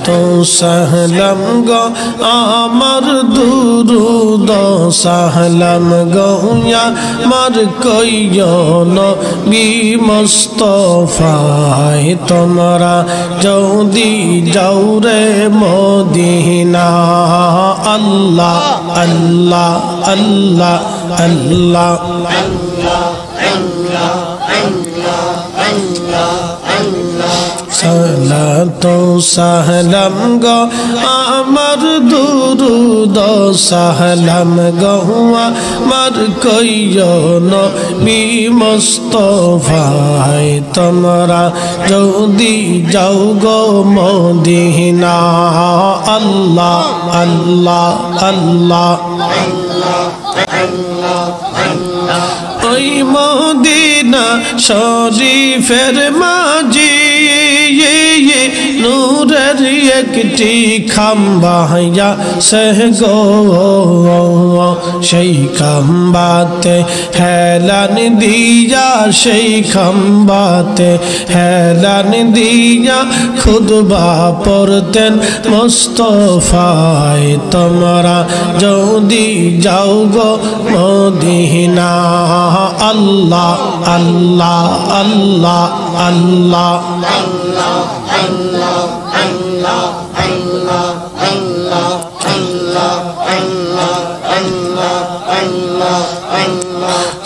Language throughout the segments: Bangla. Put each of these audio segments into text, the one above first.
তো সালাম গো আমার দুরুদ সালাম গো আমার কইও নবী মুস্তাফায় তোমরা যদি যাও রে মদিনা আল্লাহ আল্লাহ আল্লাহ আল্লাহ সালাতু সালাম গো আমার দুরুদ সালাম গো আমার কইও নবী মুস্তাফায় তোমরা যদি যাও গো মদিনা আল্লাহ আল্লাহ আল্লাহ ওই মদিনা শরীফের মাঝি নূরের একটি খাম্বা সহ গো সেই খাম্বাতে হেলান দিয়া সেই খাম্বাতে হেলান দিয়া খুতবা পড়তেন মুস্তাফায় তোমরা যদি যাও গো মদিনা আল্লাহ আল্লাহ আল্লাহ আল্লাহ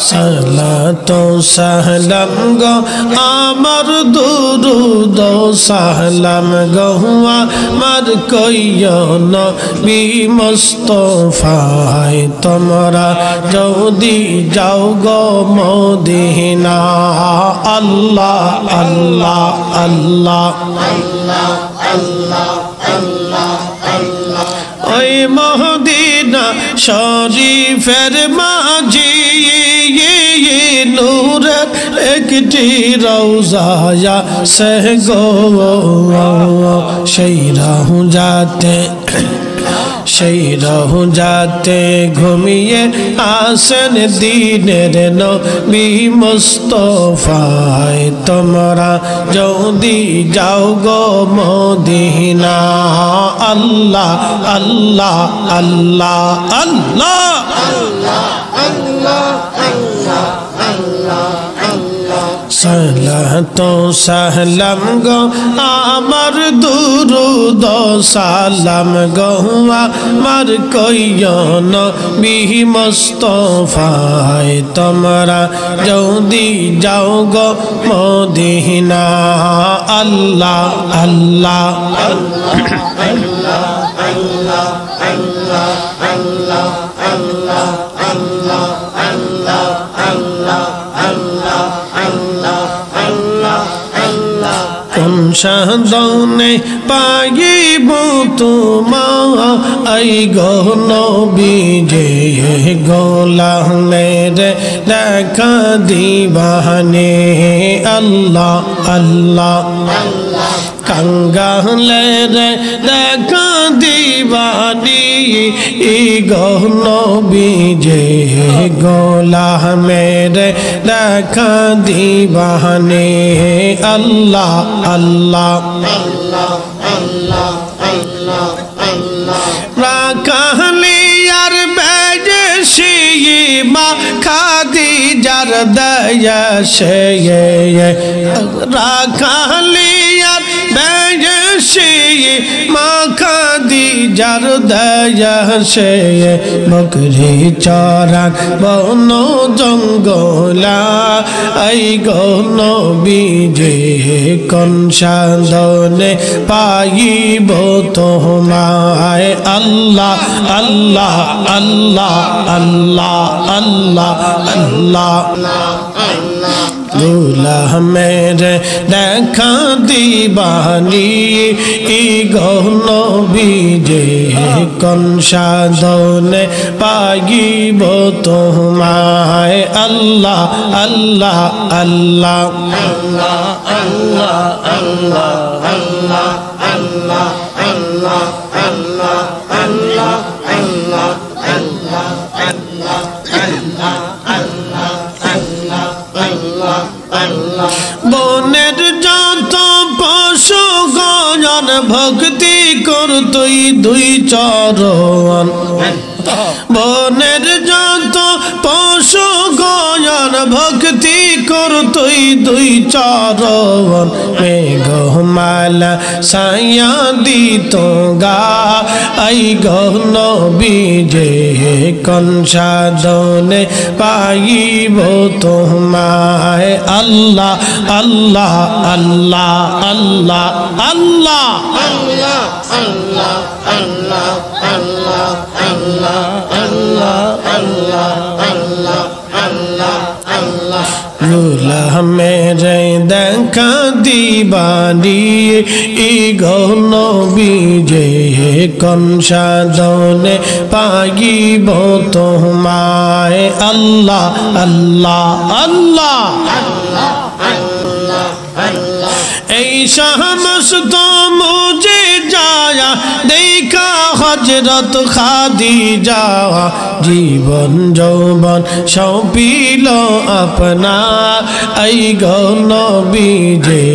সালাতু সালাম গো আমার দুরুদ সালাম গো আমার কইও নবী মুস্তাফায় তোমরা যদি যাও গো মদিনা আল্লাহ আল্লাহ আল্লাহ ওই মদিনা শরীফের মাঝি নূরের একটি রওজা সহ গো সেই রওজাতে ঘুমিয়ে আসেন দিনের নবী মুস্তাফায় তোমরা যদি যাও গো মদিনা আল্লাহ আল্লাহ আল্লাহ আল্লাহ সালাতু সালাম গো আমার দুরুদ সালাম গো আমার কইও নবী মুস্তাফায় তোমরা যদি যাও গো মদিনা আল্লাহ আল্লাহ কোন সাধনে পাইব তোমায় গো নবীজি গোলামের দেখা দিবানে আল্লাহ আল্লাহ কাঙ্গালের দেখা দিবানি গো নবীজি গোলামের দেখা দিবানে আল্লাহ আল্লাহ রাখালিয়ার বেজে মা খাদিজার দয়া সে রাখালিয়ার বেজে মা খাদিজার দয়া সে বকরি চরান বন জঙ্গলা আই গো নবীজি কোন সাধনে পাইব তোমায় আল্লাহ আল্লাহ আল্লাহ আল্লাহ আল্লাহ আল্লাহ গোলামের দেখা দিবানি গো নবীজি কোন সাধনে পাইব তোমায় আল্লাহ আল্লাহ আল্লাহ আল্লাহ আল্লাহ আল্লাহ আল্লাহ আল্লাহ আল্লাহ আল্লাহ আল্লাহ আল্লাহ আল্লাহ আল্লাহ আল্লাহ আল্লাহ আল্লাহ বনের যত পশু গণ ভক্তি করতই দুই চরণ বনের যত পশু গণ ভক্তি করতই দুই চরণ মেঘমালা ছায়া দিত গা আই গহন বিজে কোন সাধনে পাইব তোমায় আল্লাহ আল্লাহ আল্লাহ আল্লাহ আল্লাহ আল্লাহ আল্লাহ আল্লাহ আল্লাহ আল্লাহ আল্লাহ আল্লাহ আল্লাহ আল্লাহ আল্লাহ রুলা মেরে দেখা দিবানি ই গহন বিজে কোন সাধনে পাইব তোমায় আল্লাহ আল্লাহ আল্লাহ এই শাহমস্ত মুজে যায়া দেখা হযরত খাদিজা জীবন যৌবন সৌঁপিল আপনা এই গহন বিজে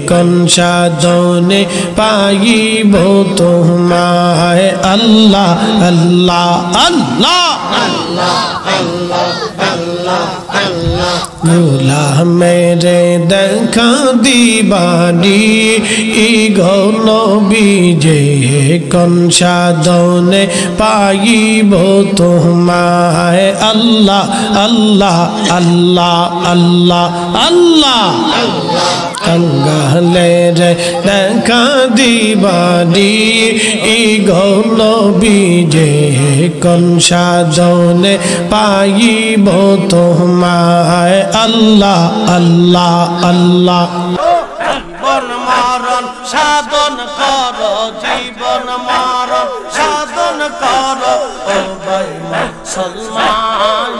কোন সাধনে পাইব তোমায় আল্লাহ আল্লাহ আল্লাহ আল্লাহ আল্লাহ আল্লাহ আল্লাহ রুলা মেরে দেখা দিবানি ই গহন বিজে কোন সাধনে পাইব তোমায় আল্লাহ আল্লাহ আল্লাহ আল্লাহ আল্লাহ कंगाले रे দেখা দিবানি ই গহন বিজে কোন সাধনে পাইব তোমায় আল্লাহ আল্লাহ আল্লাহ জীবন মরণ সাধন কর জীবন মরণ সাধন কর ও ভাই মুসলমান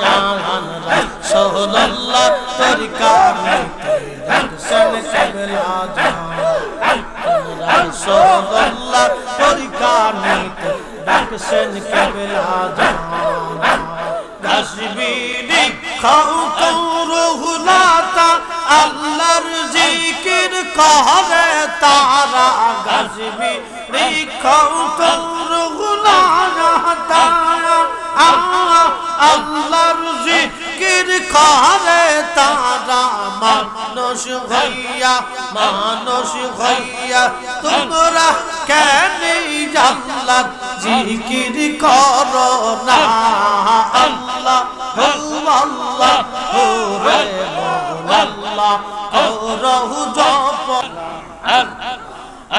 রাসূলুল্লাহ তরিকা রাখছেন কেবলা রাসূলুল্লাহ তরিকা নিতে রাখছেন কেবলা গাছবিরি খাও কৌরহুলাতা আল্লাহর জিকির করে তারা গাছবিরি খাও কৌরহুলাতা আল্লাহর জিকির করে তারা মানুষ হইয়া তোমরা কেন আল্লাহর জিকির করো না আল্লাহ আল্লাহ রে আল্লাহ রহু জপ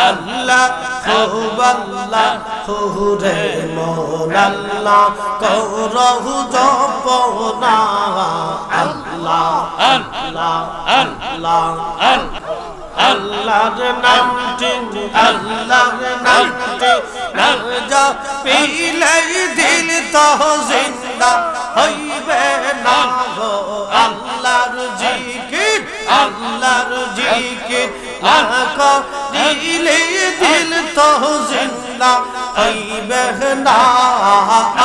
আল্লাহ আল্লাহ রে আল্লাহ রহু জপ না আল্লাহ আল্লাহ আল্লাহ আল্লাহর নামটি না পিলে দিল তো জিন্দা হইবে না গো আল্লাহর জিকির দিলে দিল তো জিন্দা হইবে না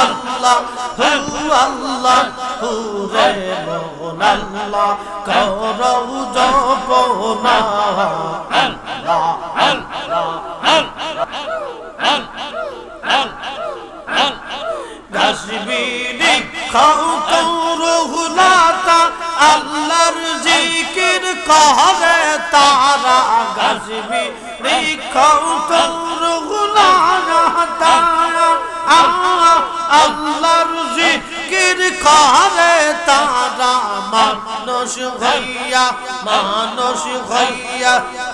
আল্লাহ আল্লাহ রে আল্লাহ করৌ জপনা আল্লাহ আল্লাহ গাছবিরি খাও কৌরহুলাতা আল্লাহর জিকির করে তারা গাছবিরি খাও কৌরহুলাতা আল্লাহর জিকির করে তারা মানুষ হইয়া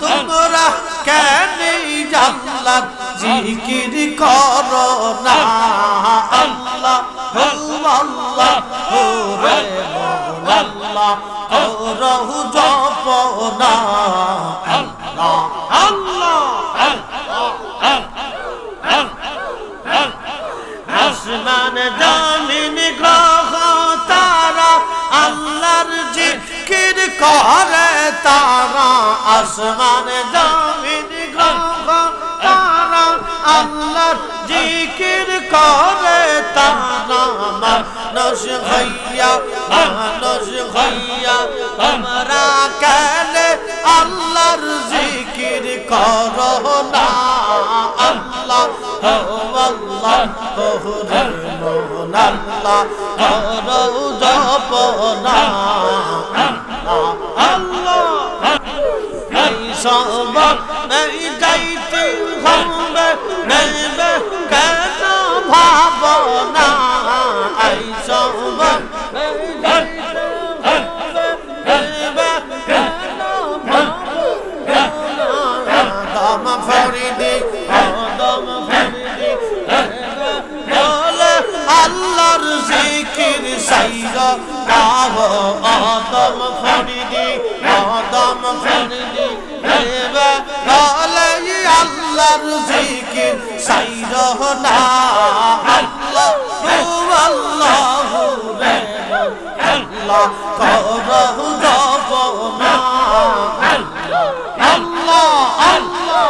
তোমরা কেন আল্লাহর জিকির করো না আল্লাহ আল্লাহ রে আল্লাহ রহু জপ না আল্লাহ আল্লাহ আসমান জমিন গ্রহ তারা আল্লাহর জিকির করে তারা আসমান জমিন গ্রহ তারা আল্লাহর জিকির জিকির করে তারা মানুষ হইয়া তোমরা কেন আল্লাহর জিকির করো না আল্লাহ ও আল্লাহ ও রহমান আল্লাহ করো জপনা আল্লাহ এই সব এই যাইতে হবে নেবে কেন ভাবনা এই সব এই যাইতে হবে নেবে কেন ভাবনা দম ফরিদি দম ফরিদি বলে আল্লাহর জিকির সাইর কাহ দম ফরিদি দম ফরিদি বলে আল্লাহর জিকির সাইর না আল্লাহ আল্লাহ রে আল্লাহ করহু জপনা আল্লাহ আল্লাহ